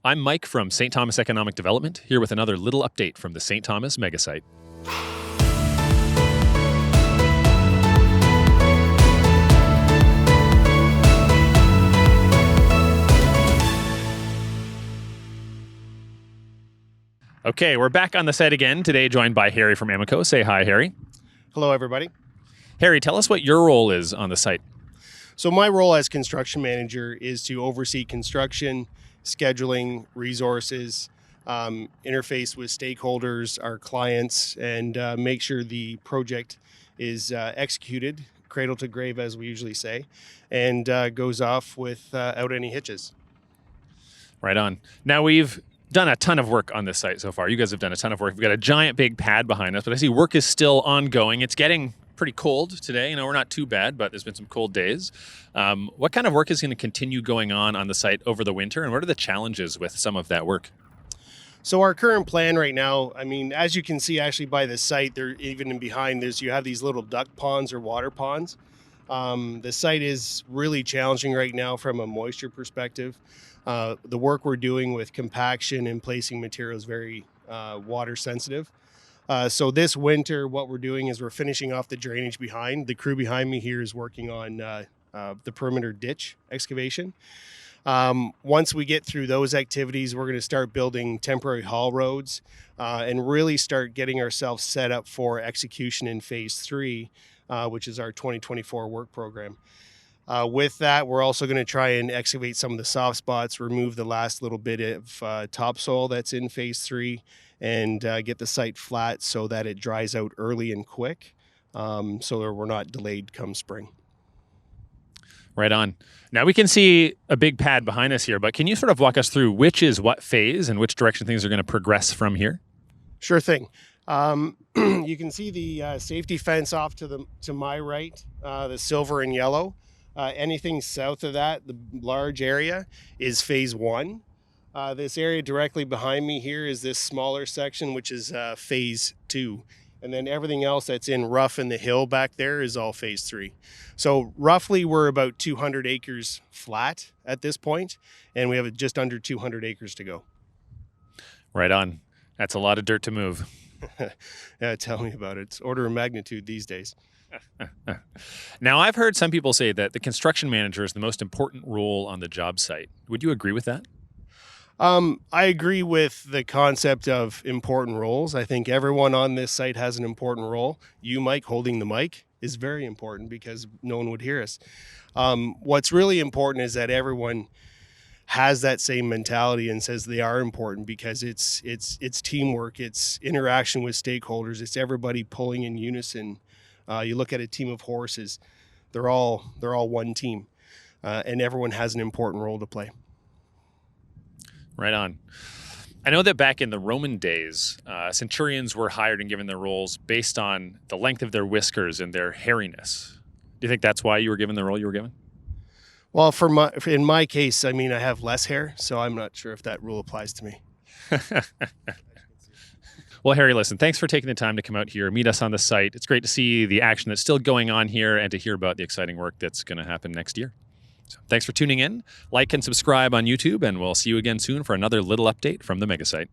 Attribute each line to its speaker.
Speaker 1: I'm Mike from St. Thomas Economic Development, here with another little update from the St. Thomas Megasite. Okay, we're back on the site again, today joined by Harrie from Amico. Say hi, Harrie.
Speaker 2: Hello, everybody.
Speaker 1: Harrie, tell us what your role is on the site.
Speaker 2: So my role as construction manager is to oversee construction, scheduling, resources, interface with stakeholders, our clients, and make sure the project is executed, cradle to grave, as we usually say, and goes off without any hitches.
Speaker 1: Right on. Now, we've done a ton of work on this site so far. You guys have done a ton of work. We've got a giant big pad behind us, but I see work is still ongoing. It's getting pretty cold today. You know, we're not too bad, but there's been some cold days. What kind of work is going to continue going on the site over the winter, and what are the challenges with some of that work?
Speaker 2: So our current plan right now, I mean, as you can see actually by the site, there even in behind this, you have these little duck ponds or water ponds. The site is really challenging right now from a moisture perspective. The work we're doing with compaction and placing material is very water sensitive. So this winter, what we're doing is we're finishing off the drainage behind. The crew behind me here is working on the perimeter ditch excavation. Once we get through those activities, we're going to start building temporary haul roads and really start getting ourselves set up for execution in phase 3, which is our 2024 work program. With that, we're also going to try and excavate some of the soft spots, remove the last little bit of topsoil that's in phase 3, and get the site flat so that it dries out early and quick, so that we're not delayed come spring.
Speaker 1: Right on. Now we can see a big pad behind us here, but can you sort of walk us through which is what phase and which direction things are going to progress from here?
Speaker 2: Sure thing. You can see the safety fence off to my right, the silver and yellow. Anything south of that, the large area, is phase 1. This area directly behind me here is this smaller section, which is phase 2. And then everything else that's in rough in the hill back there is all phase 3. So roughly we're about 200 acres flat at this point, and we have just under 200 acres to go.
Speaker 1: Right on. That's a lot of dirt to move.
Speaker 2: Yeah, tell me about it. It's order of magnitude these days.
Speaker 1: Now, I've heard some people say that the construction manager is the most important role on the job site. Would you agree with that?
Speaker 2: I agree with the concept of important roles. I think everyone on this site has an important role. You, Mike, holding the mic is very important because no one would hear us. What's really important is that everyone has that same mentality and says they are important, because it's teamwork, it's interaction with stakeholders, it's everybody pulling in unison. You look at a team of horses, they're all one team, and everyone has an important role to play.
Speaker 1: Right on. I know that back in the Roman days, centurions were hired and given their roles based on the length of their whiskers and their hairiness. Do you think that's why you were given the role you were given?
Speaker 2: Well, in my case, I mean, I have less hair, so I'm not sure if that rule applies to me.
Speaker 1: Well, Harrie, listen, thanks for taking the time to come out here, meet us on the site. It's great to see the action that's still going on here and to hear about the exciting work that's going to happen next year. So thanks for tuning in. Like and subscribe on YouTube, and we'll see you again soon for another little update from the Megasite.